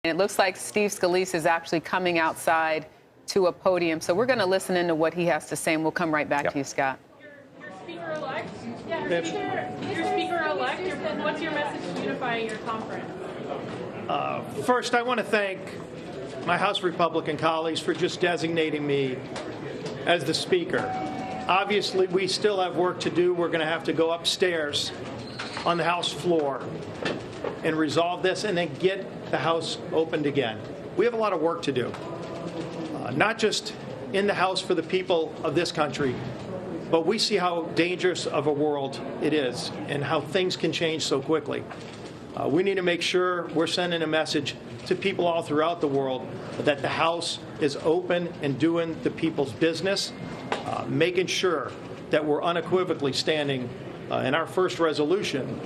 It looks like Steve Scalise is actually coming outside to a podium. So we're going to listen into what he has to say, and we'll come right back to you, Scott. Your Speaker-elect? Yeah, your Speaker-elect, what's your message to unifying your conference? First, I want to thank my House Republican colleagues for just designating me as the Speaker. Obviously, we still have work to do. We're going to have to go upstairs on the House floor and resolve this and then get the House opened again. We have a lot of work to do, not just in the House for the people of this country, but we see how dangerous of a world it is and how things can change so quickly. We need to make sure we're sending a message to people all throughout the world that the House is open and doing the people's business, making sure that we're unequivocally standing in our first resolution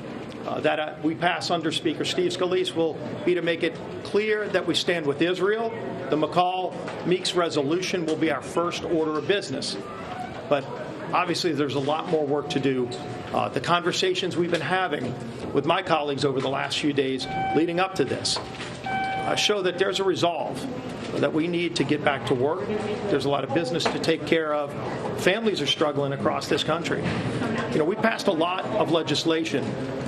that we pass under Speaker Steve Scalise will be to make it clear that we stand with Israel. The McCall-Meeks resolution will be our first order of business. But obviously, there's a lot more work to do. The conversations we've been having with my colleagues over the last few days leading up to this show that there's a resolve that we need to get back to work. There's a lot of business to take care of. Families are struggling across this country. We passed a lot of legislation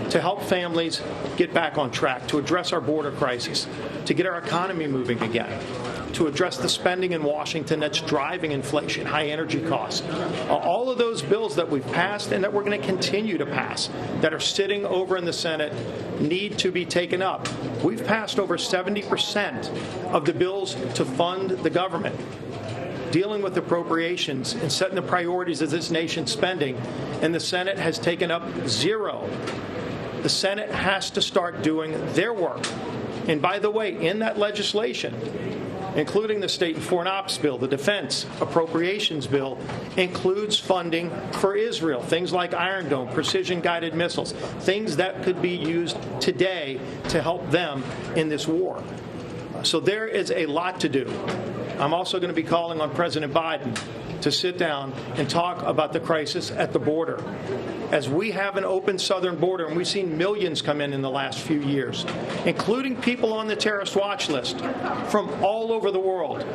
to help families get back on track, to address our border crisis, to get our economy moving again, to address the spending in Washington that's driving inflation, high energy costs. All of those bills that we've passed and that we're going to continue to pass that are sitting over in the Senate need to be taken up. We've passed over 70% of the bills to fund the government, dealing with appropriations and setting the priorities of this nation's spending, and the Senate has taken up zero. The Senate has to start doing their work. And by the way, in that legislation, including the State and Foreign Ops Bill, the Defense Appropriations Bill, includes funding for Israel, things like Iron Dome, precision-guided missiles, things that could be used today to help them in this war. So there is a lot to do. I'm also going to be calling on President Biden to sit down and talk about the crisis at the border. As we have an open southern border, and we've seen millions come in the last few years, including people on the terrorist watch list from all over the world.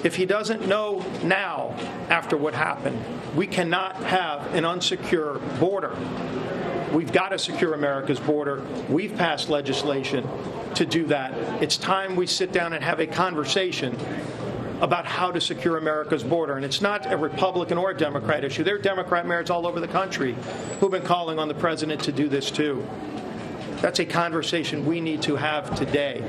If he doesn't know now, after what happened, we cannot have an unsecure border. We've got to secure America's border. We've passed legislation to do that. It's time we sit down and have a conversation about how to secure America's border. And it's not a Republican or a Democrat issue. There are Democrat mayors all over the country who've been calling on the president to do this too. That's a conversation we need to have today.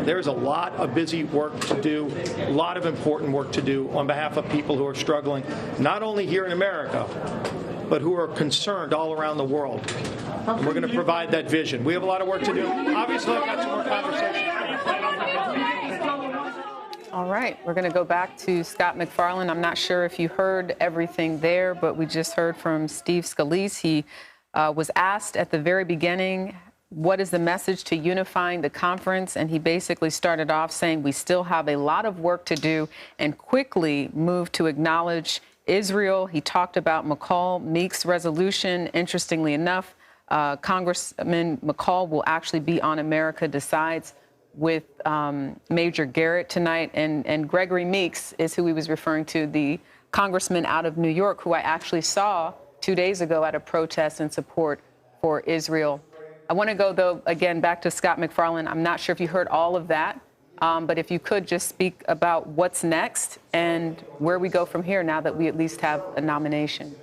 There's a lot of busy work to do, a lot of important work to do on behalf of people who are struggling, not only here in America, but who are concerned all around the world. And we're going to provide that vision. We have a lot of work to do. Obviously, I've got some more conversation. All right, we're going to go back to Scott MacFarlane. I'm not sure if you heard everything there, but we just heard from Steve Scalise. He was asked at the very beginning, what is the message to unifying the conference? And he basically started off saying we still have a lot of work to do and quickly moved to acknowledge Israel. He talked about McCall-Meeks resolution. Interestingly enough, Congressman McCall will actually be on America Decides with Major Garrett tonight. And Gregory Meeks is who he was referring to, the congressman out of New York, who I actually saw 2 days ago at a protest in support for Israel. I want to go, though, again, back to Scott MacFarlane. I'm not sure if you heard all of that, but if you could just speak about what's next and where we go from here now that we at least have a nomination.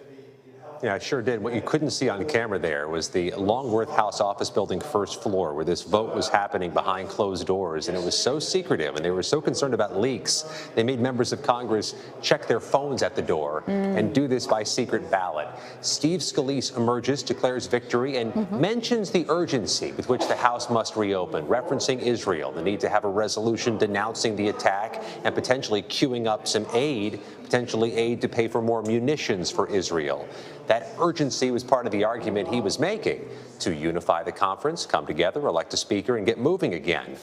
Yeah, I sure did. What you couldn't see on camera there was the Longworth House office building first floor where this vote was happening behind closed doors. And it was so secretive and they were so concerned about leaks. They made members of Congress check their phones at the door and do this by secret ballot. Steve Scalise emerges, declares victory, and mentions the urgency with which the House must reopen, referencing Israel, the need to have a resolution denouncing the attack and potentially queuing up some aid, potentially aid to pay for more munitions for Israel. That urgency was part of the argument he was making to unify the conference, come together, elect a speaker, and get moving again.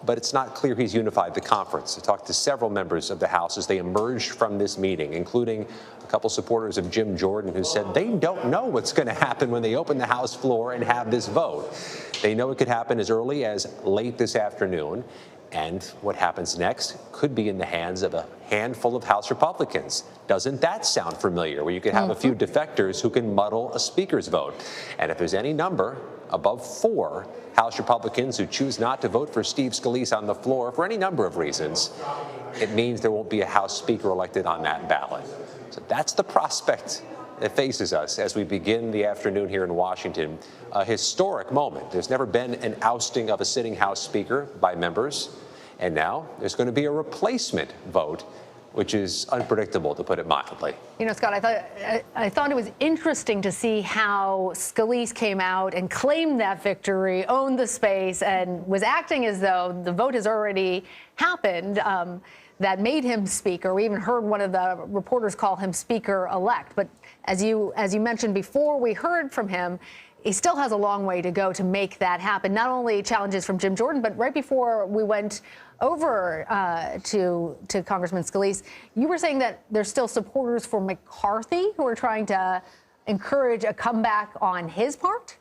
but it's not clear he's unified the conference. I talked to several members of the House as they emerged from this meeting, including a couple supporters of Jim Jordan who said they don't know what's going to happen when they open the House floor and have this vote. They know it could happen as early as late this afternoon. And what happens next could be in the hands of a handful of House Republicans. Doesn't that sound familiar? Where you could have a few defectors who can muddle a speaker's vote. And if there's any number above 4 House Republicans who choose not to vote for Steve Scalise on the floor for any number of reasons, it means there won't be a House Speaker elected on that ballot. So that's the prospect that faces us as we begin the afternoon here in Washington. A historic moment. There's never been an ousting of a sitting House Speaker by members. And now there's going to be a replacement vote, which is unpredictable, to put it mildly. You know, Scott, I thought it was interesting to see how Scalise came out and claimed that victory, owned the space, and was acting as though the vote has already happened that made him speaker. We even heard one of the reporters call him speaker-elect. But as you mentioned before we heard from him, he still has a long way to go to make that happen. Not only challenges from Jim Jordan, but right before we went over to Congressman Scalise, you were saying that there's still supporters for McCarthy who are trying to encourage a comeback on his part?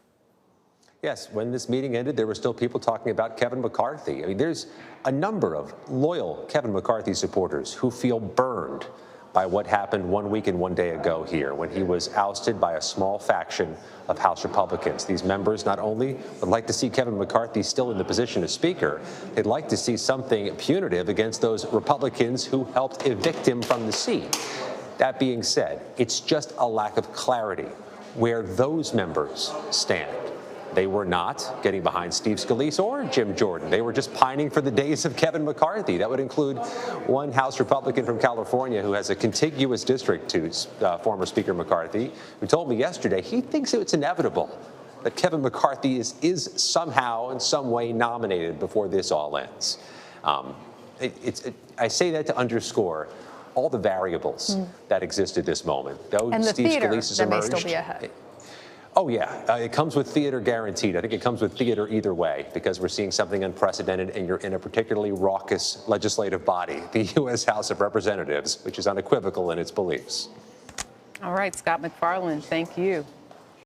Yes, when this meeting ended, there were still people talking about Kevin McCarthy. I mean, there's a number of loyal Kevin McCarthy supporters who feel burned by what happened 1 week and 1 day ago here when he was ousted by a small faction of House Republicans. These members not only would like to see Kevin McCarthy still in the position of Speaker, they'd like to see something punitive against those Republicans who helped evict him from the seat. That being said, it's just a lack of clarity where those members stand. They were not getting behind Steve Scalise or Jim Jordan. They were just pining for the days of Kevin McCarthy. That would include one House Republican from California who has a contiguous district to former Speaker McCarthy, who told me yesterday he thinks it's inevitable that Kevin McCarthy is somehow in some way nominated before this all ends. I say that to underscore all the variables that exist at this moment. Though And the Steve theater Scalise has that may emerged, still be ahead. Oh, yeah. It comes with theater guaranteed. I think it comes with theater either way, because we're seeing something unprecedented, and you're in a particularly raucous legislative body, the U.S. House of Representatives, which is unequivocal in its beliefs. All right, Scott MacFarlane, thank you.